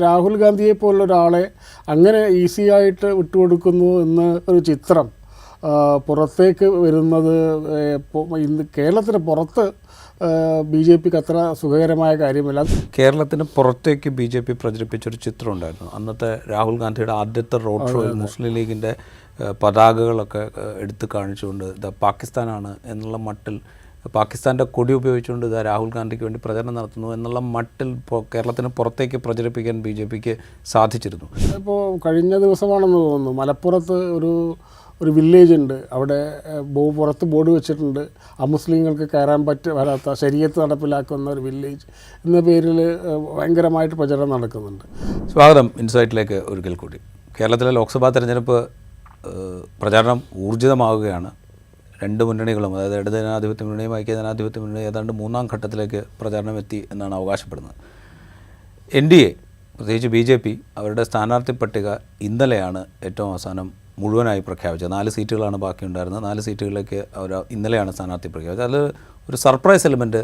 രാഹുൽ ഗാന്ധിയെ പോലുള്ള ഒരാളെ അങ്ങനെ ഈസി ആയിട്ട് വിട്ടുകൊടുക്കുന്നു എന്ന ഒരു ചിത്രം പുറത്തേക്ക് വരുന്നത് ഇന്ന് കേരളത്തിന് പുറത്ത് ബി ജെ പിക്ക് അത്ര സുഖകരമായ കാര്യമല്ല. കേരളത്തിന് പുറത്തേക്ക് ബി ജെ പി പ്രചരിപ്പിച്ചൊരു ചിത്രം ഉണ്ടായിരുന്നു. അന്നത്തെ രാഹുൽ ഗാന്ധിയുടെ ആദ്യത്തെ റോഡ് ഷോയിൽ മുസ്ലിം ലീഗിൻ്റെ പതാകകളൊക്കെ എടുത്തു കാണിച്ചുകൊണ്ട് ഇത് പാകിസ്ഥാനാണ് എന്നുള്ള മട്ടിൽ, പാകിസ്ഥാൻ്റെ കൊടി ഉപയോഗിച്ചുകൊണ്ട് ഇത് രാഹുൽ ഗാന്ധിക്ക് വേണ്ടി പ്രചരണം നടത്തുന്നു എന്നുള്ള മട്ടിൽ കേരളത്തിന് പുറത്തേക്ക് പ്രചരിപ്പിക്കാൻ ബി ജെ പിക്ക് സാധിച്ചിരുന്നു. ഇപ്പോൾ കഴിഞ്ഞ ദിവസമാണെന്ന് തോന്നുന്നു, മലപ്പുറത്ത് ഒരു വില്ലേജ് ഉണ്ട്. അവിടെ പുറത്ത് ബോർഡ് വെച്ചിട്ടുണ്ട്, അമുസ്ലിങ്ങൾക്ക് കയറാൻ വരാത്ത ശരീഅത്ത് നടപ്പിലാക്കുന്ന ഒരു വില്ലേജ് എന്ന പേരിൽ ഭയങ്കരമായിട്ട് പ്രചരണം നടക്കുന്നുണ്ട്. സ്വാഗതം ഇൻസൈറ്റിലേക്ക് ഒരിക്കൽ കൂടി. കേരളത്തിലെ ലോക്സഭാ തെരഞ്ഞെടുപ്പ് പ്രചാരണം ഊർജിതമാവുകയാണ്. രണ്ട് മുന്നണികളും, അതായത് ഇടത് ജനാധിപത്യ മുന്നണിയും ഐക്യ ജനാധിപത്യ മുന്നണി ഏതാണ്ട് മൂന്നാം ഘട്ടത്തിലേക്ക് പ്രചാരണം എത്തി എന്നാണ് അവകാശപ്പെടുന്നത്. NDA പ്രത്യേകിച്ച് BJP അവരുടെ സ്ഥാനാർത്ഥി പട്ടിക ഇന്നലെയാണ് ഏറ്റവും അവസാനം മുഴുവനായി പ്രഖ്യാപിച്ചത്. 4 സീറ്റുകളാണ് ബാക്കിയുണ്ടായിരുന്നത്. 4 സീറ്റുകളിലേക്ക് അവർ ഇന്നലെയാണ് സ്ഥാനാർത്ഥി പ്രഖ്യാപിച്ചത്. അതിൽ ഒരു സർപ്രൈസ് എലിമെൻറ്റ്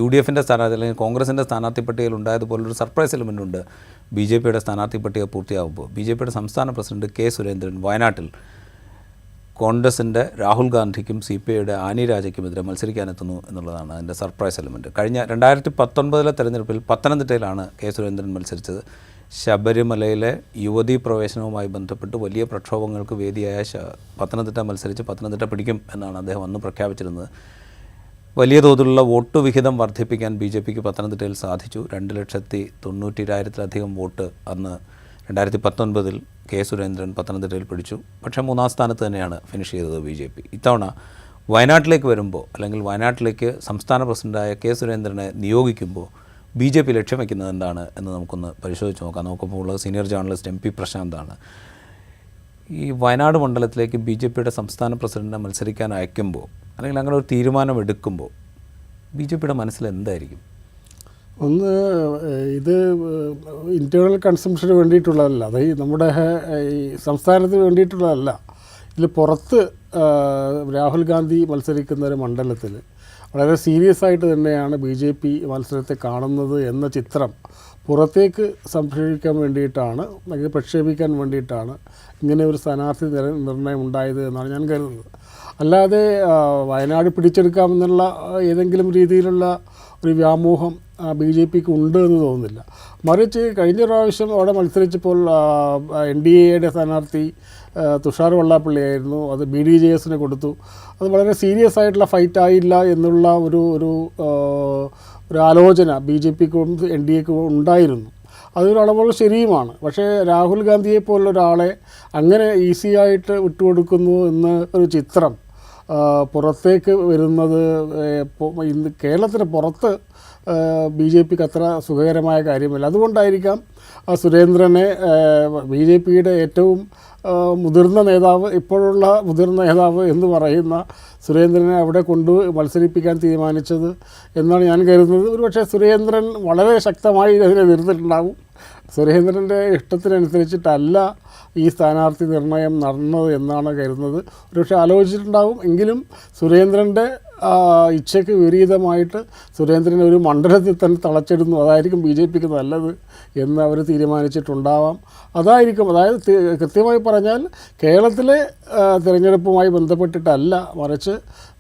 UDFൻ്റെ സ്ഥാനാർത്ഥി അല്ലെങ്കിൽ കോൺഗ്രസിൻ്റെ സ്ഥാനാർത്ഥി പട്ടികയിൽ ഉണ്ടായതുപോലൊരു സർപ്രൈസ് എലിമെൻ്റ് ഉണ്ട്. BJPയുടെ സ്ഥാനാർത്ഥി പട്ടിക പൂർത്തിയാകുമ്പോൾ BJPയുടെ സംസ്ഥാന പ്രസിഡന്റ് K. സുരേന്ദ്രൻ വയനാട്ടിൽ കോൺഗ്രസിൻ്റെ രാഹുൽ ഗാന്ധിക്കും CPIയുടെ ആനി രാജയ്ക്കുമെതിരെ മത്സരിക്കാനെത്തുന്നു എന്നുള്ളതാണ് അതിൻ്റെ സർപ്രൈസ് എലിമെൻറ്റ്. കഴിഞ്ഞ 2019 തെരഞ്ഞെടുപ്പിൽ പത്തനംതിട്ടയിലാണ് K. സുരേന്ദ്രൻ മത്സരിച്ചത്. ശബരിമലയിലെ യുവതീ പ്രവേശനവുമായി ബന്ധപ്പെട്ട് വലിയ പ്രക്ഷോഭങ്ങൾക്ക് വേദിയായ പത്തനംതിട്ട മത്സരിച്ച് പത്തനംതിട്ട പിടിക്കും എന്നാണ് അദ്ദേഹം അന്ന് പ്രഖ്യാപിച്ചിരുന്നത്. വലിയ തോതിലുള്ള വോട്ട് വിഹിതം വർദ്ധിപ്പിക്കാൻ BJPക്ക് പത്തനംതിട്ടയിൽ സാധിച്ചു. 2,92,000-ലധികം വോട്ട് അന്ന് 2019 K. സുരേന്ദ്രൻ പത്തനംതിട്ടയിൽ പിടിച്ചു. പക്ഷേ 3-ാം സ്ഥാനത്ത് തന്നെയാണ് ഫിനിഷ് ചെയ്തത് BJP. ഇത്തവണ വയനാട്ടിലേക്ക് വരുമ്പോൾ, അല്ലെങ്കിൽ വയനാട്ടിലേക്ക് സംസ്ഥാന പ്രസിഡന്റായ K. സുരേന്ദ്രനെ നിയോഗിക്കുമ്പോൾ BJP ലക്ഷ്യം വയ്ക്കുന്നത് എന്താണ് എന്ന് നമുക്കൊന്ന് പരിശോധിച്ച് നോക്കാം. നമുക്കിപ്പോൾ ഉള്ളത് സീനിയർ ജേർണലിസ്റ്റ് MP പ്രശാന്താണ്. ഈ വയനാട് മണ്ഡലത്തിലേക്ക് BJPയുടെ സംസ്ഥാന പ്രസിഡന്റിനെ മത്സരിക്കാൻ അയക്കുമ്പോൾ, അല്ലെങ്കിൽ അങ്ങനെ ഒരു തീരുമാനം എടുക്കുമ്പോൾ BJPയുടെ മനസ്സിൽ എന്തായിരിക്കും? ഒന്ന്, ഇത് ഇൻറ്റേർണൽ കൺസംഷന് വേണ്ടിയിട്ടുള്ളതല്ല, അത് നമ്മുടെ ഈ സംസ്ഥാനത്തിന് വേണ്ടിയിട്ടുള്ളതല്ല. ഇതിൽ പുറത്ത് രാഹുൽ ഗാന്ധി മത്സരിക്കുന്ന ഒരു മണ്ഡലത്തിൽ വളരെ സീരിയസ് ആയിട്ട് തന്നെയാണ് BJP മത്സരത്തെ കാണുന്നത് എന്ന ചിത്രം പുറത്തേക്ക് സംരക്ഷിക്കാൻ വേണ്ടിയിട്ടാണ്, അല്ലെങ്കിൽ പ്രക്ഷേപിക്കാൻ വേണ്ടിയിട്ടാണ് ഇങ്ങനെ ഒരു സ്ഥാനാർത്ഥി നിർണയം ഉണ്ടായത് എന്നാണ് ഞാൻ കരുതുന്നത്. അല്ലാതെ വയനാട് പിടിച്ചെടുക്കാമെന്നുള്ള ഏതെങ്കിലും രീതിയിലുള്ള ഒരു വ്യാമോഹം BJPക്ക് ഉണ്ട് എന്ന് തോന്നുന്നില്ല. മറിച്ച് കഴിഞ്ഞ പ്രാവശ്യം അവിടെ മത്സരിച്ചപ്പോൾ NDAയുടെ സ്ഥാനാർത്ഥി തുഷാർ വെള്ളാപ്പള്ളിയായിരുന്നു. അത് BDJSന് കൊടുത്തു. അത് വളരെ സീരിയസ് ആയിട്ടുള്ള ഫൈറ്റ് ആയില്ല എന്നുള്ള ഒരു ആലോചന BJPക്കും NDAക്കും ഉണ്ടായിരുന്നു. അതൊരു അളവുകൾ ശരിയുമാണ്. പക്ഷേ രാഹുൽ ഗാന്ധിയെ പോലുള്ള ഒരാളെ അങ്ങനെ ഈസി ആയിട്ട് വിട്ടുകൊടുക്കുന്നു എന്ന ഒരു ചിത്രം പുറത്തേക്ക് വരുന്നത് ഇന്ന് കേരളത്തിന് പുറത്ത് BJPക്ക് അത്ര സുഖകരമായ കാര്യമല്ല. അതുകൊണ്ടായിരിക്കാം സുരേന്ദ്രനെ BJPയുടെ ഏറ്റവും മുതിർന്ന നേതാവ്, ഇപ്പോഴുള്ള മുതിർന്ന നേതാവ് എന്ന് പറയുന്ന സുരേന്ദ്രനെ അവിടെ മത്സരിപ്പിക്കാൻ തീരുമാനിച്ചത് എന്നാണ് ഞാൻ കരുതുന്നത്. ഒരുപക്ഷെ സുരേന്ദ്രൻ വളരെ ശക്തമായി അതിനെ എതിർത്തിട്ടുണ്ടാകും. സുരേന്ദ്രൻ്റെ ഇഷ്ടത്തിനനുസരിച്ചിട്ടല്ല ഈ സ്ഥാനാർത്ഥി നിർണയം നടന്നത് എന്നാണ് കരുതുന്നത്. ഒരുപക്ഷെ ആലോചിച്ചിട്ടുണ്ടാകും. എങ്കിലും സുരേന്ദ്രൻ്റെ ഇച്ഛയ്ക്ക് വിപരീതമായിട്ട് സുരേന്ദ്രനെ ഒരു മണ്ഡലത്തിൽ തന്നെ തളച്ചിടുന്നു, അതായിരിക്കും BJPക്ക് നല്ലത് എന്ന് അവർ തീരുമാനിച്ചിട്ടുണ്ടാവാം. അതായിരിക്കും, അതായത് കൃത്യമായി പറഞ്ഞാൽ കേരളത്തിലെ തിരഞ്ഞെടുപ്പുമായി ബന്ധപ്പെട്ടിട്ടല്ല, മറിച്ച്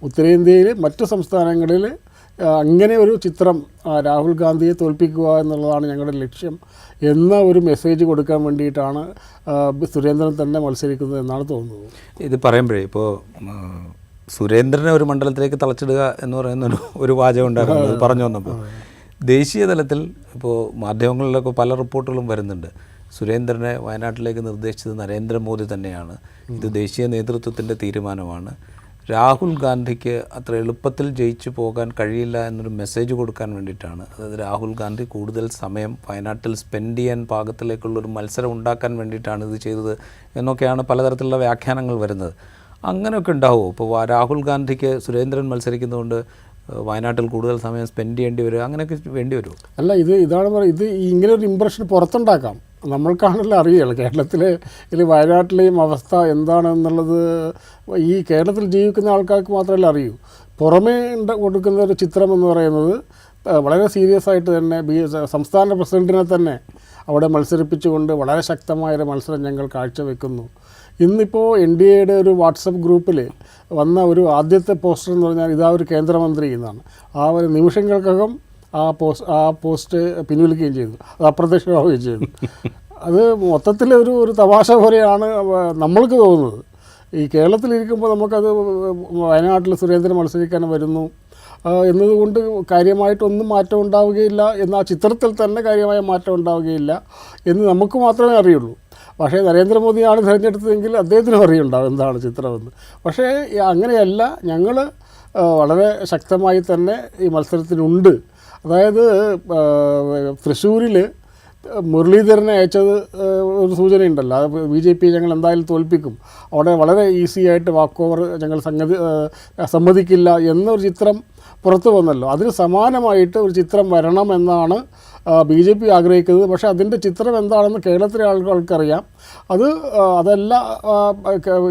ഉത്തരേന്ത്യയിൽ മറ്റു സംസ്ഥാനങ്ങളിൽ അങ്ങനെ ഒരു ചിത്രം രാഹുൽ ഗാന്ധിയെ തോൽപ്പിക്കുക എന്നുള്ളതാണ് ഞങ്ങളുടെ ലക്ഷ്യം എന്ന ഒരു മെസ്സേജ് കൊടുക്കാൻ വേണ്ടിയിട്ടാണ് സുരേന്ദ്രൻ തന്നെ മത്സരിക്കുന്നത് എന്നാണ് തോന്നുന്നത്. ഇത് പറയുമ്പോഴേ ഇപ്പോൾ സുരേന്ദ്രനെ ഒരു മണ്ഡലത്തിലേക്ക് തളച്ചിടുക എന്ന് പറയുന്ന ഒരു വാചകം ഉണ്ടായിരുന്നു പറഞ്ഞു വന്നപ്പോൾ, ദേശീയ തലത്തിൽ ഇപ്പോൾ മാധ്യമങ്ങളിലൊക്കെ പല റിപ്പോർട്ടുകളും വരുന്നുണ്ട്. സുരേന്ദ്രനെ വയനാട്ടിലേക്ക് നിർദ്ദേശിച്ചത് നരേന്ദ്രമോദി തന്നെയാണ്. ഇത് ദേശീയ നേതൃത്വത്തിൻ്റെ തീരുമാനമാണ്. രാഹുൽ ഗാന്ധിക്ക് അത്ര എളുപ്പത്തിൽ ജയിച്ചു പോകാൻ കഴിയില്ല എന്നൊരു മെസ്സേജ് കൊടുക്കാൻ വേണ്ടിയിട്ടാണ്. അതായത് രാഹുൽ ഗാന്ധി കൂടുതൽ സമയം വയനാട്ടിൽ സ്പെൻഡ് ചെയ്യാൻ പാകത്തിലേക്കുള്ളൊരു മത്സരം ഉണ്ടാക്കാൻ വേണ്ടിയിട്ടാണ് ഇത് ചെയ്തത് എന്നൊക്കെയാണ് പലതരത്തിലുള്ള വ്യാഖ്യാനങ്ങൾ വരുന്നത്. അങ്ങനെയൊക്കെ ഉണ്ടാവുമോ? ഇപ്പോൾ രാഹുൽ ഗാന്ധിക്ക് സുരേന്ദ്രൻ മത്സരിക്കുന്നതുകൊണ്ട് വയനാട്ടിൽ കൂടുതൽ സമയം സ്പെൻഡ് ചെയ്യേണ്ടി വരും, അങ്ങനെയൊക്കെ വേണ്ടി വരുമോ? അല്ല, ഇതാണ് പറയുന്നത്, ഇത് ഇങ്ങനെ ഒരു ഇമ്പ്രഷൻ പുറത്തുണ്ടാക്കാം. നമ്മൾക്കാണല്ലോ അറിയുള്ളൂ കേരളത്തിലെ വയനാട്ടിലെയും അവസ്ഥ എന്താണെന്നുള്ളത്. ഈ കേരളത്തിൽ ജീവിക്കുന്ന ആൾക്കാർക്ക് മാത്രമല്ല അറിയൂ. പുറമേ കൊടുക്കുന്ന ഒരു ചിത്രം എന്ന് പറയുന്നത് വളരെ സീരിയസ് ആയിട്ട് തന്നെ സംസ്ഥാന പ്രസിഡന്റിനെ തന്നെ അവിടെ മത്സരിപ്പിച്ചുകൊണ്ട് വളരെ ശക്തമായൊരു മത്സരം ഞങ്ങൾ കാഴ്ചവെക്കുന്നു. ഇന്നിപ്പോൾ NDAയുടെ ഒരു വാട്സപ്പ് ഗ്രൂപ്പിൽ വന്ന ഒരു ആദ്യത്തെ പോസ്റ്റർ എന്ന് പറഞ്ഞാൽ ഇതാ ഒരു കേന്ദ്രമന്ത്രി എന്നാണ്. ആ ഒരു നിമിഷങ്ങൾക്കകം ആ പോസ്റ്റ് പിൻവലിക്കുകയും ചെയ്തു, അത് അപ്രത്യക്ഷമാവുകയും ചെയ്തു. അത് മൊത്തത്തിൽ ഒരു തമാശ പോലെയാണ് നമ്മൾക്ക് തോന്നുന്നത്. ഈ കേരളത്തിലിരിക്കുമ്പോൾ നമുക്കത് വയനാട്ടിൽ സുരേന്ദ്രൻ മത്സരിക്കാൻ വരുന്നു എന്നതുകൊണ്ട് കാര്യമായിട്ടൊന്നും മാറ്റം ഉണ്ടാവുകയില്ല, എന്ന് ആ ചിത്രത്തിൽ തന്നെ കാര്യമായ മാറ്റം ഉണ്ടാവുകയില്ല എന്ന് നമുക്ക് മാത്രമേ അറിയുള്ളൂ. പക്ഷേ നരേന്ദ്രമോദിയാണ് തിരഞ്ഞെടുത്തതെങ്കിൽ അദ്ദേഹത്തിനും അറിയുണ്ടാവും എന്താണ് ചിത്രമെന്ന്. പക്ഷേ അങ്ങനെയല്ല, ഞങ്ങൾ വളരെ ശക്തമായി തന്നെ ഈ മത്സരത്തിനുണ്ട്. അതായത് തൃശ്ശൂരിൽ മുരളീധരനെ അയച്ചത് ഒരു സൂചനയുണ്ടല്ലോ, അത് BJP ഞങ്ങൾ എന്തായാലും തോൽപ്പിക്കും, അവിടെ വളരെ ഈസി ആയിട്ട് വാക്ക് ഓവർ ഞങ്ങൾ സമ്മതിക്കില്ല എന്നൊരു ചിത്രം പുറത്തു വന്നല്ലോ. അതിന് സമാനമായിട്ട് ഒരു ചിത്രം വരണമെന്നാണ് BJP ആഗ്രഹിക്കുന്നത്. പക്ഷേ അതിൻ്റെ ചിത്രം എന്താണെന്ന് കേരളത്തിലെ ആളുകൾക്കറിയാം. അതല്ല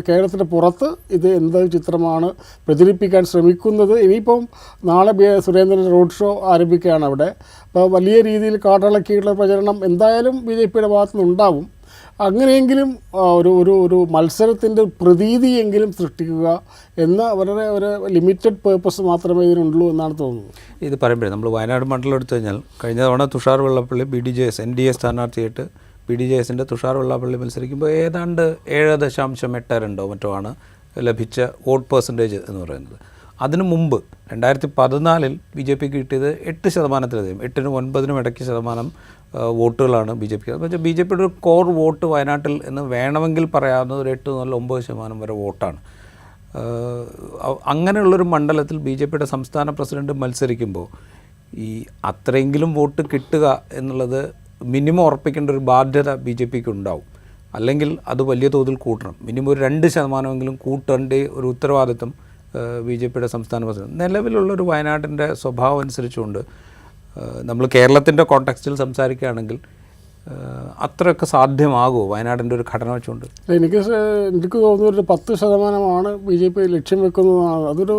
കേരളത്തിൻ്റെ പുറത്ത് ഇത് എന്ത് ചിത്രമാണ് പ്രചരിപ്പിക്കാൻ ശ്രമിക്കുന്നത്. ഇനിയിപ്പം നാളെ സുരേന്ദ്രൻ റോഡ് ഷോ ആരംഭിക്കുകയാണ് അവിടെ. അപ്പോൾ വലിയ രീതിയിൽ കാട്ടിളക്കിയിട്ടുള്ള പ്രചരണം എന്തായാലും BJPയുടെ ഭാഗത്തുനിന്ന് ഉണ്ടാവും. അങ്ങനെയെങ്കിലും ഒരു മത്സരത്തിൻ്റെ പ്രതീതിയെങ്കിലും സൃഷ്ടിക്കുക എന്ന വളരെ ഒരു ലിമിറ്റഡ് പേർപ്പസ് മാത്രമേ ഇതിനുള്ളൂ എന്നാണ് തോന്നുന്നത്. ഇത് പറയുമ്പോഴേ നമ്മൾ വയനാട് മണ്ഡലം എടുത്തു കഴിഞ്ഞാൽ കഴിഞ്ഞ തവണ തുഷാർ വെള്ളാപ്പള്ളി BDJS NDA സ്ഥാനാർത്ഥിയായിട്ട് BDJSൻ്റെ തുഷാർ വെള്ളാപ്പള്ളി മത്സരിക്കുമ്പോൾ ഏതാണ്ട് 7.82 മറ്റോ ആണ് ലഭിച്ച വോട്ട് പെർസെൻറ്റേജ് എന്ന് പറയുന്നത്. അതിനു മുമ്പ് 2014 BJPക്ക് കിട്ടിയത് 8%-ലധികം, 8-നും 9-നും ഇടയ്ക്ക് ശതമാനം വോട്ടുകളാണ് BJPക്ക്. എന്ന് വെച്ചാൽ BJPയുടെ ഒരു കോർ വോട്ട് വയനാട്ടിൽ എന്ന് വേണമെങ്കിൽ പറയാവുന്നത് ഒരു 8-9% വരെ വോട്ടാണ്. അങ്ങനെയുള്ളൊരു മണ്ഡലത്തിൽ BJPയുടെ സംസ്ഥാന പ്രസിഡന്റ് മത്സരിക്കുമ്പോൾ ഈ അത്രയെങ്കിലും വോട്ട് കിട്ടുക എന്നുള്ളത് മിനിമം ഉറപ്പിക്കേണ്ട ഒരു ബാധ്യത BJPക്ക് ഉണ്ടാവും. അല്ലെങ്കിൽ അത് വലിയ തോതിൽ കൂട്ടണം, മിനിമം ഒരു 2% കൂട്ടേണ്ട ഒരു ഉത്തരവാദിത്വം BJPയുടെ സംസ്ഥാന പ്രസിഡന്റ്. നിലവിലുള്ളൊരു വയനാട്ടിൻ്റെ സ്വഭാവം അനുസരിച്ചുകൊണ്ട് നമ്മൾ കേരളത്തിൻ്റെ കോണ്ടെക്സ്റ്റിൽ സംസാരിക്കുകയാണെങ്കിൽ അത്രയൊക്കെ സാധ്യമാകുമോ വയനാടിൻ്റെ ഒരു ഘടന വെച്ചുകൊണ്ട്? എനിക്ക് തോന്നുന്നു ഒരു 10% BJP ലക്ഷ്യം വെക്കുന്നതാണ്. അതൊരു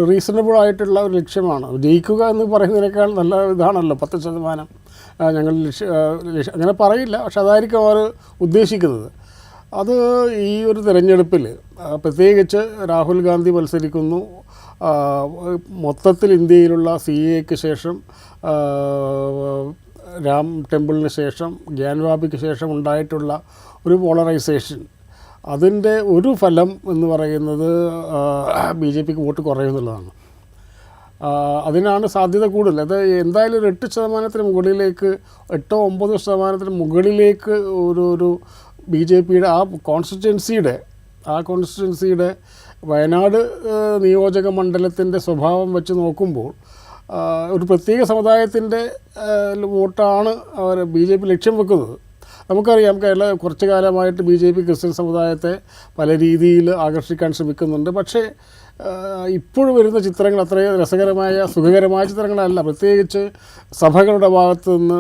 റീസണബിൾ ആയിട്ടുള്ള ഒരു ലക്ഷ്യമാണ്. ജയിക്കുക എന്ന് പറയുന്നതിനേക്കാൾ നല്ല ഇതാണല്ലോ 10%. ഞങ്ങൾ അങ്ങനെ പറയില്ല, പക്ഷെ അതായിരിക്കും അവർ ഉദ്ദേശിക്കുന്നത്. അത് ഈ ഒരു തിരഞ്ഞെടുപ്പിൽ പ്രത്യേകിച്ച് രാഹുൽ ഗാന്ധി മത്സരിക്കുന്നു. മൊത്തത്തിൽ ഇന്ത്യയിലുള്ള CAAക്ക് ശേഷം, രാം ടെമ്പിളിന് ശേഷം, ഗ്യാൻവാപിക്ക് ശേഷം ഉണ്ടായിട്ടുള്ള ഒരു പോളറൈസേഷൻ, അതിൻ്റെ ഒരു ഫലം എന്ന് പറയുന്നത് BJPക്ക് വോട്ട് കുറയുന്നുള്ളതാണ്. അതിനാണ് സാധ്യത കൂടുതൽ. അത് എന്തായാലും ഒരു 8% മുകളിലേക്ക്, 8-9% മുകളിലേക്ക് ഒരു BJPയുടെ ആ കോൺസ്റ്റിറ്റ്യുവൻസിയുടെ വയനാട് നിയോജക മണ്ഡലത്തിൻ്റെ സ്വഭാവം വെച്ച് നോക്കുമ്പോൾ ഒരു പ്രത്യേക സമുദായത്തിൻ്റെ വോട്ടാണ് അവർ BJP ലക്ഷ്യം വെക്കുന്നത്. നമുക്കറിയാം കുറച്ചു കാലമായിട്ട് BJP ക്രിസ്ത്യൻ സമുദായത്തെ പല രീതിയിൽ ആകർഷിക്കാൻ ശ്രമിക്കുന്നുണ്ട്. പക്ഷേ ഇപ്പോഴും വരുന്ന ചിത്രങ്ങൾ അത്രയും രസകരമായ സുഖകരമായ ചിത്രങ്ങളല്ല. പ്രത്യേകിച്ച് സഭകളുടെ ഭാഗത്തു നിന്ന്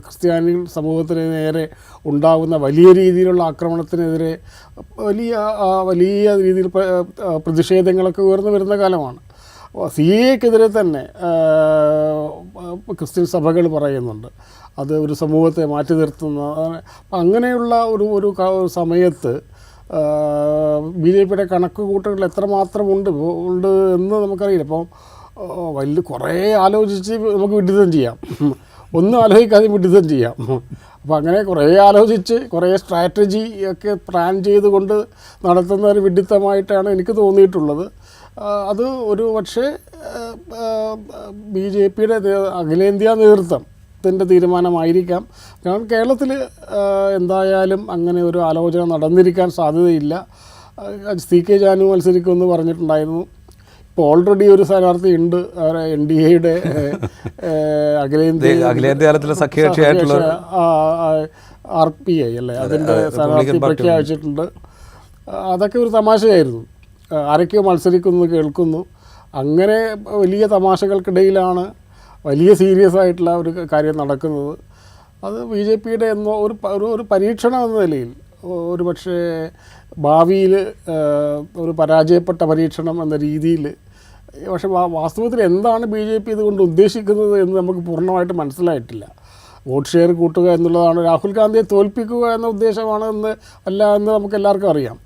ക്രിസ്ത്യാനി സമൂഹത്തിന് നേരെ ഉണ്ടാകുന്ന വലിയ രീതിയിലുള്ള ആക്രമണത്തിനെതിരെ വലിയ രീതിയിൽ പ്രതിഷേധങ്ങളൊക്കെ ഉയർന്നു വരുന്ന കാലമാണ്. CAAക്കെതിരെ തന്നെ ക്രിസ്ത്യൻ സഭകൾ പറയുന്നുണ്ട് അത് ഒരു സമൂഹത്തെ മാറ്റി നിർത്തുന്ന. അങ്ങനെയുള്ള ഒരു സമയത്ത് BJPയുടെ കണക്ക് കൂട്ടുകൾ എത്രമാത്രം ഉണ്ട് എന്ന് നമുക്കറിയില്ല. അപ്പം കുറേ ആലോചിച്ച് നമുക്ക് വിഡിതം ചെയ്യാം, ഒന്നും ആലോചിക്കാതെ വിഡിതം ചെയ്യാം. അപ്പോൾ അങ്ങനെ കുറേ ആലോചിച്ച് കുറേ സ്ട്രാറ്റജി ഒക്കെ പ്ലാൻ ചെയ്തുകൊണ്ട് നടത്തുന്ന ഒരു വിഡിത്തമായിട്ടാണ് എനിക്ക് തോന്നിയിട്ടുള്ളത്. അത് ഒരു പക്ഷേ BJPയുടെ അഖിലേന്ത്യാ നേതൃത്വത്തിൻ്റെ തീരുമാനമായിരിക്കാം. കാരണം കേരളത്തിൽ എന്തായാലും അങ്ങനെ ഒരു ആലോചന നടന്നിരിക്കാൻ സാധ്യതയില്ല. CK ജാനു മത്സരിക്കുമെന്ന് പറഞ്ഞിട്ടുണ്ടായിരുന്നു. ഇപ്പോൾ ഓൾറെഡി ഒരു സ്ഥാനാർത്ഥി ഉണ്ട്, NDAയുടെ അഖിലേന്ത്യാ സഖ്യകക്ഷിയായിട്ടുള്ള RPI അല്ലേ, അതിൻ്റെ സ്ഥാനാർത്ഥി പ്രഖ്യാപിച്ചിട്ടുണ്ട്. അതൊക്കെ ഒരു തമാശയായിരുന്നു. ആരൊക്കെയോ മത്സരിക്കുന്നു കേൾക്കുന്നു. അങ്ങനെ വലിയ തമാശകൾക്കിടയിലാണ് വലിയ സീരിയസ് ആയിട്ടുള്ള ഒരു കാര്യം നടക്കുന്നത്. അത് BJPയുടെ എന്നോ ഒരു പരീക്ഷണം എന്ന നിലയിൽ ഒരു പക്ഷേ ഭാവിയിൽ ഒരു പരാജയപ്പെട്ട പരീക്ഷണം എന്ന രീതിയിൽ. പക്ഷേ വാസ്തവത്തിൽ എന്താണ് BJP ഇതുകൊണ്ട് ഉദ്ദേശിക്കുന്നത് എന്ന് നമുക്ക് പൂർണ്ണമായിട്ട് മനസ്സിലായിട്ടില്ല. വോട്ട് ഷെയർ കൂട്ടുക എന്നുള്ളതാണ്. രാഹുൽ ഗാന്ധിയെ തോൽപ്പിക്കുക എന്ന ഉദ്ദേശമാണ് എന്ന് നമുക്ക് എല്ലാവർക്കും അറിയാം.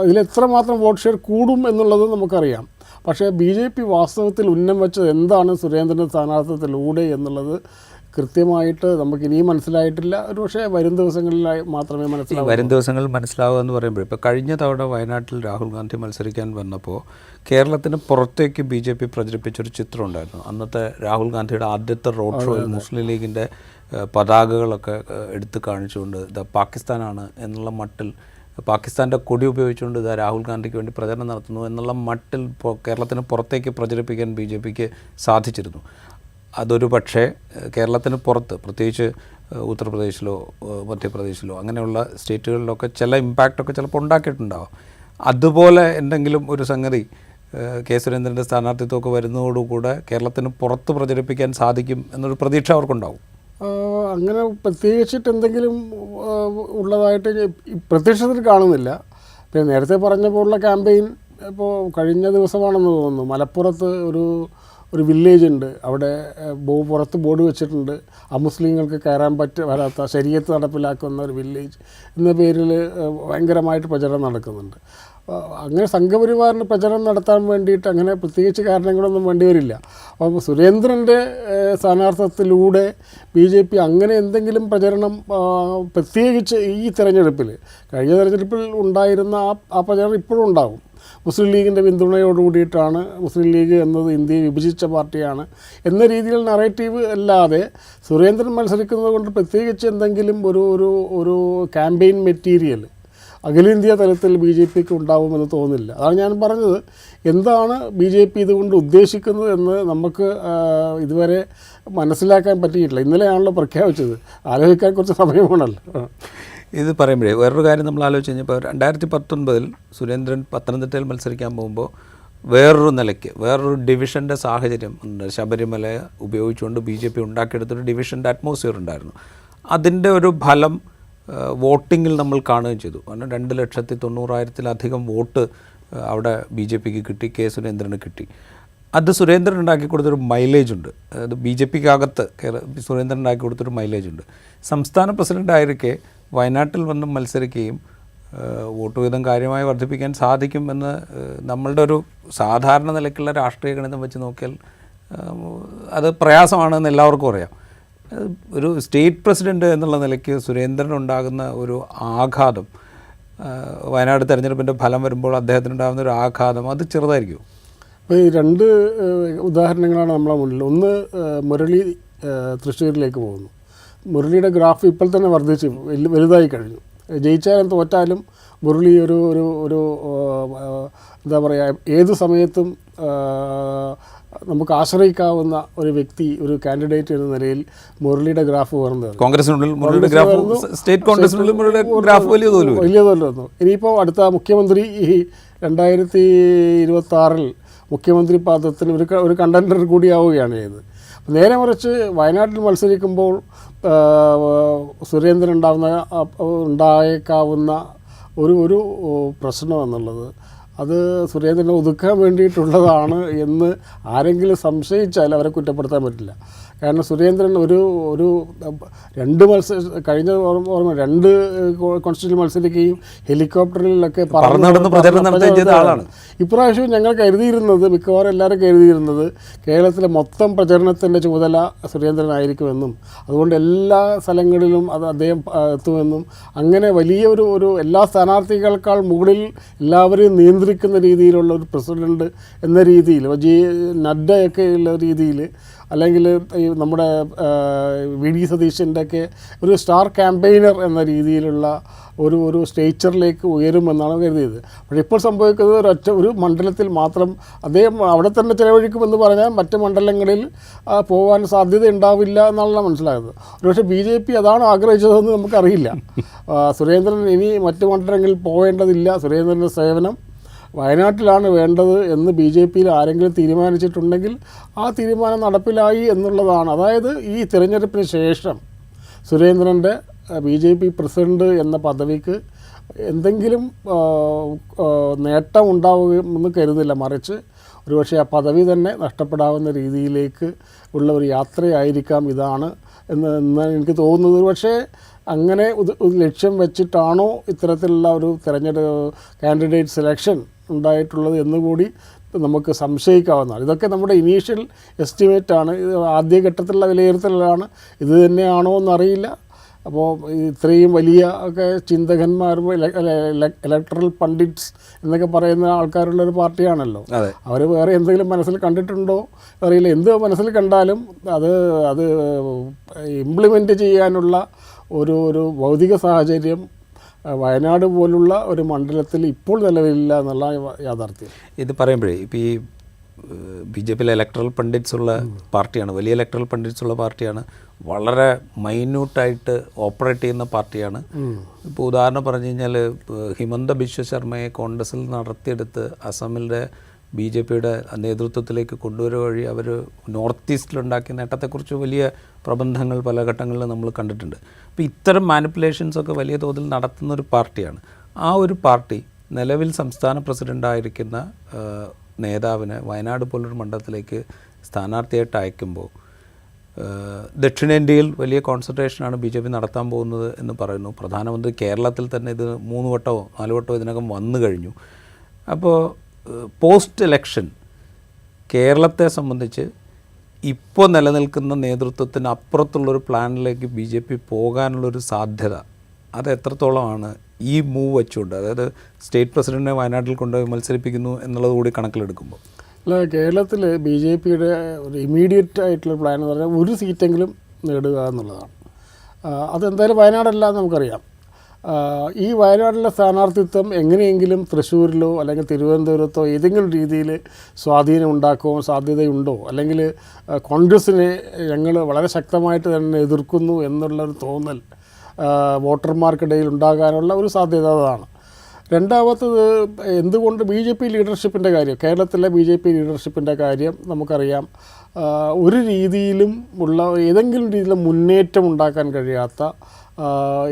ഇതിലെത്രമാത്രം വോട്ട് ഷെയർ കൂടും എന്നുള്ളത് നമുക്കറിയാം. പക്ഷേ BJP വാസ്തവത്തിൽ ഉന്നം വെച്ചത് എന്താണ് സുരേന്ദ്രൻ്റെ സ്ഥാനാർത്ഥിത്വത്തിലൂടെ എന്നുള്ളത് കൃത്യമായിട്ട് നമുക്ക് ഇനിയും മനസ്സിലായിട്ടില്ല. ഒരു പക്ഷേ വരും ദിവസങ്ങളിലായി മാത്രമേ മനസ്സിലാവൂ. വരും ദിവസങ്ങളിൽ മനസ്സിലാവുക എന്ന് പറയുമ്പോൾ ഇപ്പോൾ കഴിഞ്ഞ തവണ വയനാട്ടിൽ രാഹുൽ ഗാന്ധി മത്സരിക്കാൻ വന്നപ്പോൾ കേരളത്തിന് പുറത്തേക്ക് BJP പ്രചരിപ്പിച്ചൊരു ചിത്രം ഉണ്ടായിരുന്നു. അന്നത്തെ രാഹുൽ ഗാന്ധിയുടെ ആദ്യത്തെ റോഡ് ഷോയിൽ മുസ്ലിം ലീഗിൻ്റെ പതാകകളൊക്കെ എടുത്ത് കാണിച്ചുകൊണ്ട് ഇത് പാകിസ്ഥാനാണ് എന്നുള്ള മട്ടിൽ, പാകിസ്ഥാൻ്റെ കൊടി ഉപയോഗിച്ചുകൊണ്ട് ഇതാ രാഹുൽ ഗാന്ധിക്ക് വേണ്ടി പ്രചരണം നടത്തുന്നു എന്നുള്ള മട്ടിൽ കേരളത്തിന് പുറത്തേക്ക് പ്രചരിപ്പിക്കാൻ BJPക്ക് സാധിച്ചിരുന്നു. അതൊരു പക്ഷേ കേരളത്തിന് പുറത്ത്, പ്രത്യേകിച്ച് ഉത്തർപ്രദേശിലോ മധ്യപ്രദേശിലോ അങ്ങനെയുള്ള സ്റ്റേറ്റുകളിലൊക്കെ ചില ഇമ്പാക്റ്റൊക്കെ ചിലപ്പോൾ ഉണ്ടാക്കിയിട്ടുണ്ടാവും. അതുപോലെ എന്തെങ്കിലും ഒരു സംഗതി കെ സുരേന്ദ്രൻ്റെ സ്ഥാനാർത്ഥിത്വമൊക്കെ വരുന്നതോടുകൂടെ കേരളത്തിന് പുറത്ത് പ്രചരിപ്പിക്കാൻ സാധിക്കും എന്നൊരു പ്രതീക്ഷ അവർക്കുണ്ടാവും. അങ്ങനെ പ്രത്യേകിച്ചിട്ട് എന്തെങ്കിലും ഉള്ളതായിട്ട് പ്രത്യക്ഷത്തിൽ കാണുന്നില്ല. പിന്നെ നേരത്തെ പറഞ്ഞ പോലുള്ള ക്യാമ്പയിൻ ഇപ്പോൾ കഴിഞ്ഞ ദിവസമാണെന്ന് തോന്നുന്നു മലപ്പുറത്ത് ഒരു വില്ലേജ് ഉണ്ട്. അവിടെ പുറത്ത് ബോർഡ് വെച്ചിട്ടുണ്ട്, അമുസ്ലിങ്ങൾക്ക് കയറാൻ വരാത്ത ശരീഅത്ത് നടപ്പിലാക്കുന്ന ഒരു വില്ലേജ് എന്ന പേരിൽ ഭയങ്കരമായിട്ട് പ്രചരണം നടക്കുന്നുണ്ട്. അങ്ങനെ സംഘപരിവാറിന് പ്രചരണം നടത്താൻ വേണ്ടിയിട്ട് അങ്ങനെ പ്രത്യേകിച്ച് കാരണങ്ങളൊന്നും വേണ്ടി വരില്ല. അപ്പോൾ സുരേന്ദ്രൻ്റെ സ്ഥാനാർത്ഥിത്വത്തിലൂടെ BJP അങ്ങനെ എന്തെങ്കിലും പ്രചരണം പ്രത്യേകിച്ച് ഈ തെരഞ്ഞെടുപ്പിൽ, കഴിഞ്ഞ തെരഞ്ഞെടുപ്പിൽ ഉണ്ടായിരുന്ന ആ പ്രചരണം ഇപ്പോഴും ഉണ്ടാകും. മുസ്ലിം ലീഗിൻ്റെ പിന്തുണയോട് കൂടിയിട്ടാണ്, മുസ്ലിം ലീഗ് എന്നത് ഇന്ത്യയെ വിഭജിച്ച പാർട്ടിയാണ് എന്ന രീതിയിൽ നറേറ്റീവ് അല്ലാതെ സുരേന്ദ്രൻ മത്സരിക്കുന്നത് കൊണ്ട് പ്രത്യേകിച്ച് എന്തെങ്കിലും ഒരു ക്യാമ്പയിൻ മെറ്റീരിയൽ അഖിലേന്ത്യാ തലത്തിൽ BJPക്ക് ഉണ്ടാവുമെന്ന് തോന്നുന്നില്ല. അതാണ് ഞാൻ പറഞ്ഞത്. എന്താണ് BJP ഇതുകൊണ്ട് ഉദ്ദേശിക്കുന്നത് എന്ന് നമുക്ക് ഇതുവരെ മനസ്സിലാക്കാൻ പറ്റിയിട്ടില്ല. ഇന്നലെയാണല്ലോ പ്രഖ്യാപിച്ചത്, ആലോചിക്കാൻ കുറച്ച് സമയമാണല്ലോ. ഇത് പറയുമ്പോഴേ വേറൊരു കാര്യം നമ്മൾ ആലോചിച്ച് കഴിഞ്ഞപ്പോൾ 2019 സുരേന്ദ്രൻ പത്തനംതിട്ടയിൽ മത്സരിക്കാൻ പോകുമ്പോൾ വേറൊരു നിലയ്ക്ക് വേറൊരു ഡിവിഷൻ്റെ സാഹചര്യം ഉണ്ട്. ശബരിമല ഉപയോഗിച്ചുകൊണ്ട് BJP ഉണ്ടാക്കിയെടുത്തൊരു ഡിവിഷൻ്റെ അറ്റ്മോസ്ഫിയർ ഉണ്ടായിരുന്നു. അതിൻ്റെ ഒരു ഫലം വോട്ടിങ്ങിൽ നമ്മൾ കാണുകയും ചെയ്തു. കാരണം 2,90,000-ലധികം വോട്ട് അവിടെ BJPക്ക് കിട്ടി, കെ സുരേന്ദ്രന് കിട്ടി. അത് സുരേന്ദ്രൻ ഉണ്ടാക്കി കൊടുത്തൊരു മൈലേജ് ഉണ്ട്. അത് BJPക്കകത്ത് സുരേന്ദ്രൻ ഉണ്ടാക്കി കൊടുത്തൊരു മൈലേജ് ഉണ്ട്. സംസ്ഥാന പ്രസിഡൻ്റായിരിക്കെ വയനാട്ടിൽ വന്ന് മത്സരിക്കുകയും വോട്ട് വീതം കാര്യമായി വർദ്ധിപ്പിക്കാൻ സാധിക്കുമെന്ന് നമ്മളുടെ ഒരു സാധാരണ നിലയ്ക്കുള്ള രാഷ്ട്രീയ ഗണിതം വെച്ച് നോക്കിയാൽ അത് പ്രയാസമാണെന്ന് എല്ലാവർക്കും അറിയാം. ഒരു സ്റ്റേറ്റ് പ്രസിഡൻറ്റ് എന്നുള്ള നിലയ്ക്ക് സുരേന്ദ്രൻ ഉണ്ടാകുന്ന ഒരു ആഘാതം, വയനാട് തെരഞ്ഞെടുപ്പിൻ്റെ ഫലം വരുമ്പോൾ അദ്ദേഹത്തിനുണ്ടാകുന്ന ഒരു ആഘാതം അത് ചെറുതായിരിക്കും. അപ്പോൾ ഈ രണ്ട് ഉദാഹരണങ്ങളാണ് നമ്മളെ മുന്നിൽ. ഒന്ന്, മുരളി തൃശ്ശൂരിലേക്ക് പോകുന്നു. മുരളിയുടെ ഗ്രാഫ് ഇപ്പോൾ തന്നെ വർദ്ധിച്ച് വലുതായി കഴിഞ്ഞു. ജയിച്ചാലും തോറ്റാലും മുരളി ഒരു എന്താ പറയുക, ഏത് സമയത്തും നമുക്ക് ആശ്രയിക്കാവുന്ന ഒരു വ്യക്തി, ഒരു കാൻഡിഡേറ്റ് എന്ന നിലയിൽ മുരളിയുടെ ഗ്രാഫ് ഉയർന്നത്. കോൺഗ്രസിനുള്ളിൽ മുരളിയുടെ ഗ്രാഫ്, സ്റ്റേറ്റ് കോൺഗ്രസിനുള്ളിൽ മുരളിയുടെ ഗ്രാഫ് വലിയ തോൽവി വന്നു. ഇനിയിപ്പോൾ അടുത്ത മുഖ്യമന്ത്രി 2026 മുഖ്യമന്ത്രി പദത്തിന് ഒരു കണ്ടൻഡർ കൂടിയാവുകയാണ് ചെയ്തത്. നേരെ മറിച്ച് വയനാട്ടിൽ മത്സരിക്കുമ്പോൾ സുരേന്ദ്രൻ ഉണ്ടായേക്കാവുന്ന ഒരു പ്രശ്നം എന്നുള്ളത്, അത് സുരേന്ദ്രനെ ഒതുക്കാൻ വേണ്ടിയിട്ടുള്ളതാണ് എന്ന് ആരെങ്കിലും സംശയിച്ചാൽ അവരെ കുറ്റപ്പെടുത്താൻ പറ്റില്ല. കാരണം സുരേന്ദ്രൻ രണ്ട് കഴിഞ്ഞ ഓർമ്മ 2 കോൺസ്റ്റിറ്റ്യൂഷൻ മത്സരിക്കുകയും ഹെലികോപ്റ്ററിലൊക്കെ ആളാണ്. ഇപ്രാവശ്യവും ഞങ്ങൾ കരുതിയിരുന്നത്, മിക്കവാറും എല്ലാവരും കരുതിയിരുന്നത്, കേരളത്തിലെ മൊത്തം പ്രചരണത്തിൻ്റെ ചുമതല സുരേന്ദ്രനായിരിക്കുമെന്നും അതുകൊണ്ട് എല്ലാ സ്ഥലങ്ങളിലും അദ്ദേഹം എത്തുമെന്നും, അങ്ങനെ വലിയ ഒരു എല്ലാ സ്ഥാനാർത്ഥികളെക്കാൾ മുകളിൽ എല്ലാവരെയും നിയന്ത്രിക്കുന്ന രീതിയിലുള്ള ഒരു പ്രസിഡന്റ് എന്ന രീതിയിൽ, നഡ്ഡയൊക്കെ ഉള്ള രീതിയിൽ, അല്ലെങ്കിൽ ഈ നമ്മുടെ വി ഡി സതീശൻ്റെ ഒക്കെ ഒരു സ്റ്റാർ ക്യാമ്പയിനർ എന്ന രീതിയിലുള്ള ഒരു സ്റ്റേച്ചറിലേക്ക് ഉയരുമെന്നാണ് കരുതിയത്. പക്ഷേ ഇപ്പോൾ സംഭവിക്കുന്നത് ഒരു മണ്ഡലത്തിൽ മാത്രം അദ്ദേഹം അവിടെ തന്നെ ചിലവഴിക്കുമെന്ന് പറഞ്ഞാൽ മറ്റ് മണ്ഡലങ്ങളിൽ പോകാൻ സാധ്യത ഉണ്ടാവില്ല എന്നാണ് മനസ്സിലായത്. ഒരുപക്ഷെ BJP അതാണ് ആഗ്രഹിച്ചതെന്ന് നമുക്കറിയില്ല. സുരേന്ദ്രൻ ഇനി മറ്റ് മണ്ഡലങ്ങളിൽ പോകേണ്ടതില്ല, സുരേന്ദ്രൻ്റെ സേവനം വയനാട്ടിലാണ് വേണ്ടത് എന്ന് BJPയിൽ ആരെങ്കിലും തീരുമാനിച്ചിട്ടുണ്ടെങ്കിൽ ആ തീരുമാനം നടപ്പിലായി എന്നുള്ളതാണ്. അതായത് ഈ തിരഞ്ഞെടുപ്പിന് ശേഷം സുരേന്ദ്രൻ്റെ BJP പ്രസിഡന്റ് എന്ന പദവിക്ക് എന്തെങ്കിലും നേട്ടം ഉണ്ടാവുമെന്ന് കരുതില്ല, മറിച്ച് ഒരുപക്ഷെ ആ പദവി തന്നെ നഷ്ടപ്പെടാവുന്ന രീതിയിലേക്ക് ഉള്ള ഒരു യാത്രയായിരിക്കാം ഇതാണ് എന്നാണ് എനിക്ക് തോന്നുന്നത്. പക്ഷേ അങ്ങനെ ഒരു ലക്ഷ്യം വെച്ചിട്ടാണോ ഇത്തരത്തിലുള്ള ഒരു കാൻഡിഡേറ്റ് സെലക്ഷൻ ഉണ്ടായിട്ടുള്ളത് എന്നുകൂടി നമുക്ക് സംശയിക്കാവുന്നതാണ്. ഇതൊക്കെ നമ്മുടെ ഇനീഷ്യൽ എസ്റ്റിമേറ്റാണ്, ഇത് ആദ്യഘട്ടത്തിലുള്ള വിലയിരുത്തലാണ്. ഇത് തന്നെയാണോ എന്നറിയില്ല. അപ്പോൾ ഇത്രയും വലിയ ഒക്കെ ചിന്തകന്മാരും ഇലക്ട്രൽ പണ്ഡിറ്റ്സ് എന്നൊക്കെ പറയുന്ന ആൾക്കാരുള്ളൊരു പാർട്ടിയാണല്ലോ. അവർ വേറെ എന്തെങ്കിലും മനസ്സിൽ കണ്ടിട്ടുണ്ടോ അറിയില്ല. എന്ത് മനസ്സിൽ കണ്ടാലും അത് ഇംപ്ലിമെൻറ്റ് ചെയ്യാനുള്ള ഒരു ഭൗതിക സാഹചര്യം വയനാട് പോലുള്ള ഒരു മണ്ഡലത്തിൽ ഇപ്പോൾ നിലവിലില്ല എന്നുള്ള യാഥാർത്ഥ്യം. ഇത് പറയുമ്പോഴേ ഇപ്പോൾ ഈ BJPയിലെ ഇലക്ട്രൽ പണ്ഡിറ്റ്സ് ഉള്ള പാർട്ടിയാണ്, വലിയ ഇലക്ട്രൽ പണ്ഡിറ്റ്സ് ഉള്ള പാർട്ടിയാണ്, വളരെ മൈന്യൂട്ടായിട്ട് ഓപ്പറേറ്റ് ചെയ്യുന്ന പാർട്ടിയാണ്. ഇപ്പോൾ ഉദാഹരണം പറഞ്ഞു കഴിഞ്ഞാൽ ഹിമന്ത ബിശ്വ ശർമ്മയെ കോൺഗ്രസിൽ നടത്തിയെടുത്ത് അസമിലെ BJPയുടെ നേതൃത്വത്തിലേക്ക് കൊണ്ടുവരുക വഴി അവർ നോർത്ത് ഈസ്റ്റിലുണ്ടാക്കിയ നേട്ടത്തെക്കുറിച്ച് വലിയ പ്രബന്ധങ്ങൾ പല ഘട്ടങ്ങളിൽ നമ്മൾ കണ്ടിട്ടുണ്ട്. അപ്പോൾ ഇത്തരം മാനിപ്പുലേഷൻസൊക്കെ വലിയ തോതിൽ നടത്തുന്ന ഒരു പാർട്ടിയാണ്. ആ ഒരു പാർട്ടി നിലവിൽ സംസ്ഥാന പ്രസിഡൻ്റായിരിക്കുന്ന നേതാവിനെ വയനാട് പോലൊരു മണ്ഡലത്തിലേക്ക് സ്ഥാനാർത്ഥിയായിട്ട് അയക്കുമ്പോൾ ദക്ഷിണേന്ത്യയിൽ വലിയ കോൺസെൻട്രേഷനാണ് BJP നടത്താൻ പോകുന്നത് എന്ന് പറയുന്നു. പ്രധാനമന്ത്രി കേരളത്തിൽ തന്നെ ഇത് 3 വട്ടമോ 4 വട്ടമോ ഇതിനകം വന്നു കഴിഞ്ഞു. അപ്പോൾ പോസ്റ്റ് ഇലക്ഷൻ കേരളത്തെ സംബന്ധിച്ച് ഇപ്പോൾ നിലനിൽക്കുന്ന നേതൃത്വത്തിന് അപ്പുറത്തുള്ളൊരു പ്ലാനിലേക്ക് BJP പോകാനുള്ളൊരു സാധ്യത അത് എത്രത്തോളമാണ് ഈ മൂവ് വെച്ചുകൊണ്ട്, അതായത് സ്റ്റേറ്റ് പ്രസിഡന്റിനെ വയനാട്ടിൽ കൊണ്ടുപോയി മത്സരിപ്പിക്കുന്നു എന്നുള്ളത് കൂടി കണക്കിലെടുക്കുമ്പോൾ? അല്ല, കേരളത്തിൽ BJPയുടെ ഒരു ഇമ്മീഡിയറ്റ് ആയിട്ടുള്ള പ്ലാൻ എന്ന് പറഞ്ഞാൽ ഒരു സീറ്റെങ്കിലും നേടുക എന്നുള്ളതാണ്. അതെന്തായാലും വയനാടല്ല നമുക്കറിയാം. ഈ വയനാട്ടിലെ സ്ഥാനാർത്ഥിത്വം എങ്ങനെയെങ്കിലും തൃശ്ശൂരിലോ അല്ലെങ്കിൽ തിരുവനന്തപുരത്തോ ഏതെങ്കിലും രീതിയിൽ സ്വാധീനം ഉണ്ടാക്കുവാൻ സാധ്യതയുണ്ടോ, അല്ലെങ്കിൽ കോൺഗ്രസ്സിനെ ഞങ്ങൾ വളരെ ശക്തമായിട്ട് തന്നെ എതിർക്കുന്നു എന്നുള്ളൊരു തോന്നൽ വോട്ടർമാർക്കിടയിൽ ഉണ്ടാകാനുള്ള ഒരു സാധ്യത അതാണ്. രണ്ടാമത്തത് എന്തുകൊണ്ട് BJP ലീഡർഷിപ്പിൻ്റെ കാര്യം, കേരളത്തിലെ BJP ലീഡർഷിപ്പിൻ്റെ കാര്യം നമുക്കറിയാം. ഒരു രീതിയിലും ഉള്ള ഏതെങ്കിലും രീതിയിൽ മുന്നേറ്റം ഉണ്ടാക്കാൻ കഴിയാത്ത,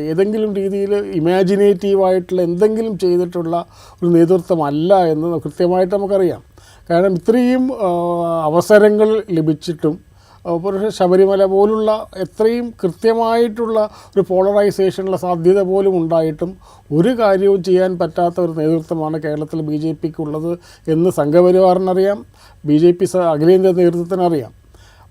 ഏതെങ്കിലും രീതിയിൽ ഇമാജിനേറ്റീവായിട്ടുള്ള എന്തെങ്കിലും ചെയ്തിട്ടുള്ള ഒരു നേതൃത്വമല്ല എന്ന് കൃത്യമായിട്ട് നമുക്കറിയാം. കാരണം ഇത്രയും അവസരങ്ങൾ ലഭിച്ചിട്ടും പക്ഷേ ശബരിമല പോലുള്ള എത്രയും കൃത്യമായിട്ടുള്ള ഒരു പോളറൈസേഷനുള്ള സാധ്യത പോലും ഉണ്ടായിട്ടും ഒരു കാര്യവും ചെയ്യാൻ പറ്റാത്ത ഒരു നേതൃത്വമാണ് കേരളത്തിൽ BJPക്കുള്ളത് എന്ന് സംഘപരിവാറിനറിയാം, BJP അഖിലേന്ത്യാ നേതൃത്വത്തിനറിയാം.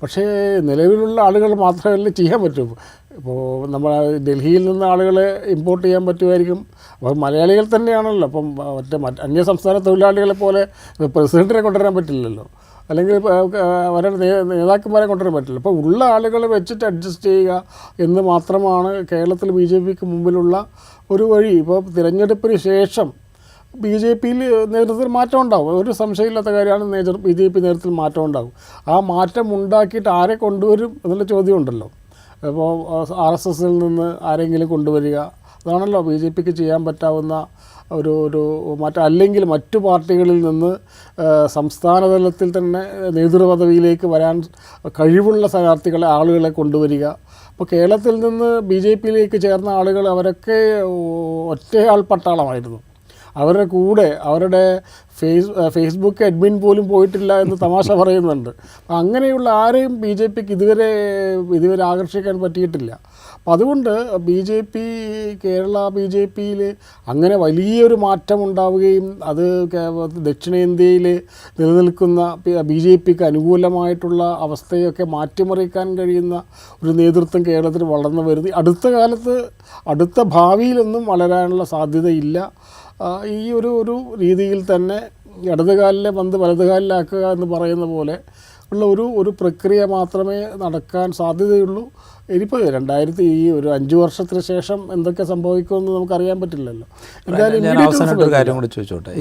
പക്ഷേ നിലവിലുള്ള ആളുകൾ മാത്രമല്ല ചെയ്യാൻ പറ്റും. ഇപ്പോൾ നമ്മൾ ഡൽഹിയിൽ നിന്ന് ആളുകളെ ഇമ്പോർട്ട് ചെയ്യാൻ പറ്റുമായിരിക്കും. അപ്പോൾ മലയാളികൾ തന്നെയാണല്ലോ. അപ്പം അന്യ സംസ്ഥാന തൊഴിലാളികളെ പോലെ പ്രസിഡൻറ്റിനെ കൊണ്ടുവരാൻ പറ്റില്ലല്ലോ, അല്ലെങ്കിൽ അവരുടെ നേതാക്കന്മാരെ കൊണ്ടുവരാൻ പറ്റില്ല. അപ്പോൾ ഉള്ള ആളുകളെ വെച്ചിട്ട് അഡ്ജസ്റ്റ് ചെയ്യുക എന്ന് മാത്രമാണ് കേരളത്തിൽ BJPക്ക് മുമ്പിലുള്ള ഒരു വഴി. ഇപ്പോൾ തിരഞ്ഞെടുപ്പിന് ശേഷം BJPയിൽ നേതൃത്വത്തിൽ മാറ്റം ഉണ്ടാകും, ഒരു സംശയമില്ലാത്ത കാര്യമാണ്. BJP നേതൃത്വത്തിൽ മാറ്റം ഉണ്ടാകും. ആ മാറ്റം ഉണ്ടാക്കിയിട്ട് ആരെ കൊണ്ടുവരും എന്നുള്ള ചോദ്യമുണ്ടല്ലോ. ഇപ്പോൾ RSSൽ നിന്ന് ആരെങ്കിലും കൊണ്ടുവരിക, അതാണല്ലോ BJPക്ക് ചെയ്യാൻ പറ്റാവുന്ന ഒരു അല്ലെങ്കിൽ മറ്റു പാർട്ടികളിൽ നിന്ന് സംസ്ഥാന തലത്തിൽ തന്നെ നേതൃപദവിയിലേക്ക് വരാൻ കഴിവുള്ള സ്ഥാനാർത്ഥികളെ ആളുകളെ കൊണ്ടുവരിക. അപ്പോൾ കേരളത്തിൽ നിന്ന് BJPയിലേക്ക് ചേർന്ന ആളുകൾ അവരൊക്കെ ഒറ്റയാൾ പട്ടാളമായിരുന്നു. അവരുടെ കൂടെ അവരുടെ ഫേസ്ബുക്ക് അഡ്മിൻ പോലും പോയിട്ടില്ല എന്ന് തമാശ പറയുന്നുണ്ട്. അങ്ങനെയുള്ള ആരെയും BJPക്ക് ഇതുവരെ ആകർഷിക്കാൻ പറ്റിയിട്ടില്ല. അപ്പം അതുകൊണ്ട് കേരള BJPയിൽ അങ്ങനെ വലിയൊരു മാറ്റം ഉണ്ടാവുകയും അത് ദക്ഷിണേന്ത്യയിൽ നിലനിൽക്കുന്ന BJPക്ക് അനുകൂലമായിട്ടുള്ള അവസ്ഥയൊക്കെ മാറ്റിമറിക്കാൻ കഴിയുന്ന ഒരു നേതൃത്വം കേരളത്തിൽ വളർന്നു വരുന്നത് അടുത്ത ഭാവിയിലൊന്നും വളരാനുള്ള സാധ്യതയില്ല. ഈ ഒരു രീതിയിൽ തന്നെ ഇടതുകാലിലെ പന്ത് വലതുകാലിലാക്കുക എന്ന് പറയുന്ന പോലെ ഉള്ള ഒരു പ്രക്രിയ മാത്രമേ നടക്കാൻ സാധ്യതയുള്ളൂ. ഇനിയിപ്പോൾ ഒരു 5 വർഷത്തിന് ശേഷം എന്തൊക്കെ സംഭവിക്കുമെന്ന് നമുക്കറിയാൻ പറ്റില്ലല്ലോ. ഞാൻ അവസാനമായിട്ടൊരു കാര്യം കൂടി ചോദിച്ചോട്ടെ.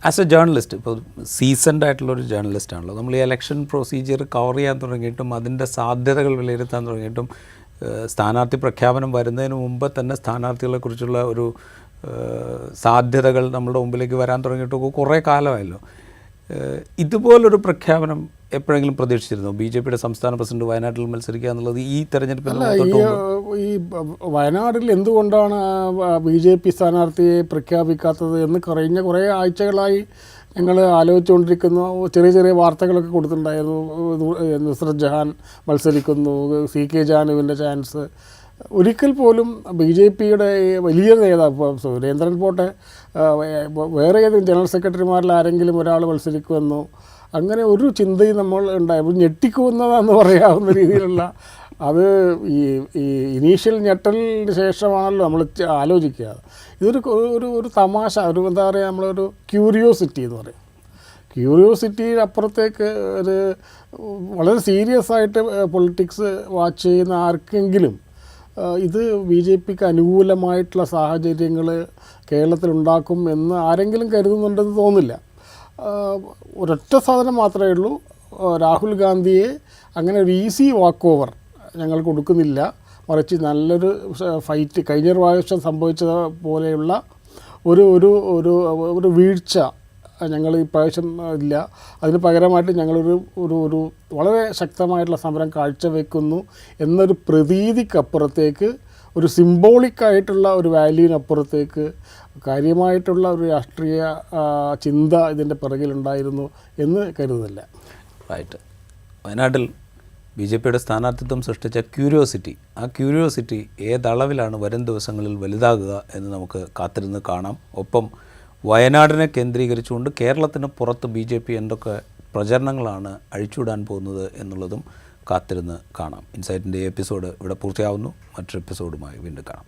ആസ് എ ജേർണലിസ്റ്റ്, ഇപ്പോൾ സീസൺഡ് ആയിട്ടുള്ളൊരു ജേർണലിസ്റ്റ് ആണല്ലോ, നമ്മൾ ഈ ഇലക്ഷൻ പ്രൊസീജിയർ കവർ ചെയ്യാൻ തുടങ്ങിയിട്ടും അതിൻ്റെ സാധ്യതകൾ വിലയിരുത്താൻ തുടങ്ങിയിട്ടും സ്ഥാനാർത്ഥി പ്രഖ്യാപനം വരുന്നതിന് മുമ്പ് തന്നെ സ്ഥാനാർത്ഥികളെക്കുറിച്ചുള്ള ഒരു സാധ്യതകൾ നമ്മുടെ മുമ്പിലേക്ക് വരാൻ തുടങ്ങിയിട്ടൊക്കെ കുറേ കാലമായല്ലോ. ഇതുപോലൊരു പ്രഖ്യാപനം എപ്പോഴെങ്കിലും പ്രതീക്ഷിച്ചിരുന്നു BJPയുടെ സംസ്ഥാന പ്രസിഡന്റ് വയനാട്ടിൽ മത്സരിക്കുക എന്നുള്ളത് ഈ തെരഞ്ഞെടുപ്പിൽ? ഈ വയനാട്ടിൽ എന്തുകൊണ്ടാണ് BJP സ്ഥാനാർത്ഥിയെ പ്രഖ്യാപിക്കാത്തത് എന്ന് കഴിഞ്ഞ കുറേ ആഴ്ചകളായി ഞങ്ങൾ ആലോചിച്ചുകൊണ്ടിരിക്കുന്ന ചെറിയ ചെറിയ വാർത്തകളൊക്കെ കൊടുത്തിട്ടുണ്ടായിരുന്നു. നുസ്രത് ജഹാൻ മത്സരിക്കുന്നു, CK ജാനുവിൻ്റെ ചാൻസ്. ഒരിക്കൽ പോലും BJPയുടെ വലിയ നേതാവ് സുരേന്ദ്രൻ പോട്ടെ, വേറെ ഏതെങ്കിലും ജനറൽ സെക്രട്ടറിമാരിൽ ആരെങ്കിലും ഒരാൾ മത്സരിക്കുമെന്നോ അങ്ങനെ ഒരു ചിന്തയും നമ്മൾ ഉണ്ടായി ഞെട്ടിക്കുന്നതെന്ന് പറയാവുന്ന രീതിയിലുള്ള അത് ഈ ഇനീഷ്യൽ ഞെട്ടലിന് ശേഷമാണല്ലോ നമ്മൾ ആലോചിക്കുക. ഇതൊരു ഒരു തമാശ, ഒരു എന്താ പറയുക, നമ്മളൊരു ക്യൂരിയോസിറ്റി എന്ന് പറയും. ക്യൂരിയോസിറ്റിയുടെ അപ്പുറത്തേക്ക് ഒരു വളരെ സീരിയസ് ആയിട്ട് പൊളിറ്റിക്സ് വാച്ച് ചെയ്യുന്ന ആർക്കെങ്കിലും ഇത് BJPക്ക് അനുകൂലമായിട്ടുള്ള സാഹചര്യങ്ങൾ കേരളത്തിലുണ്ടാക്കും എന്ന് ആരെങ്കിലും കരുതുന്നുണ്ടെന്ന് തോന്നില്ല. ഒരൊറ്റ സാധനം മാത്രമേ ഉള്ളൂ, രാഹുൽ ഗാന്ധിയെ അങ്ങനെ ഒരു ഈസി വാക്ക് ഓവർ ഞങ്ങൾ കൊടുക്കുന്നില്ല, മറിച്ച് നല്ലൊരു ഫൈറ്റ് കഴിഞ്ഞ പ്രാവശ്യം സംഭവിച്ചത് പോലെയുള്ള ഒരു ഒരു ഒരു ഒരു വീഴ്ച ഞങ്ങൾ ഈ പ്രാവശ്യം ഇല്ല. അതിന് പകരമായിട്ട് ഞങ്ങളൊരു ഒരു ഒരു വളരെ ശക്തമായിട്ടുള്ള സമരം കാഴ്ചവെക്കുന്നു എന്നൊരു പ്രതീതിക്കപ്പുറത്തേക്ക്, ഒരു സിംബോളിക്കായിട്ടുള്ള ഒരു വാല്യൂവിനപ്പുറത്തേക്ക് കാര്യമായിട്ടുള്ള ഒരു രാഷ്ട്രീയ ചിന്ത ഇതിൻ്റെ പിറകിലുണ്ടായിരുന്നു എന്ന് കരുതുന്നില്ല. റൈറ്റ്. വയനാട്ടിൽ BJPയുടെ സ്ഥാനാർത്ഥിത്വം സൃഷ്ടിച്ച ക്യൂരിയോസിറ്റി, ആ ക്യൂരിയോസിറ്റി ഏതളവിലാണ് വരും ദിവസങ്ങളിൽ വലുതാകുക എന്ന് നമുക്ക് കാത്തിരുന്ന് കാണാം. ഒപ്പം വയനാടിനെ കേന്ദ്രീകരിച്ചുകൊണ്ട് കേരളത്തിന് പുറത്ത് BJP എന്തൊക്കെ പ്രചരണങ്ങളാണ് അഴിച്ചുവിടാൻ പോകുന്നത് എന്നുള്ളതും കാത്തിരുന്ന് കാണാം. ഇൻസൈറ്റിൻ്റെ എപ്പിസോഡ് ഇവിടെ പൂർത്തിയാവുന്നു. മറ്റൊരു എപ്പിസോഡുമായി വീണ്ടും കാണാം.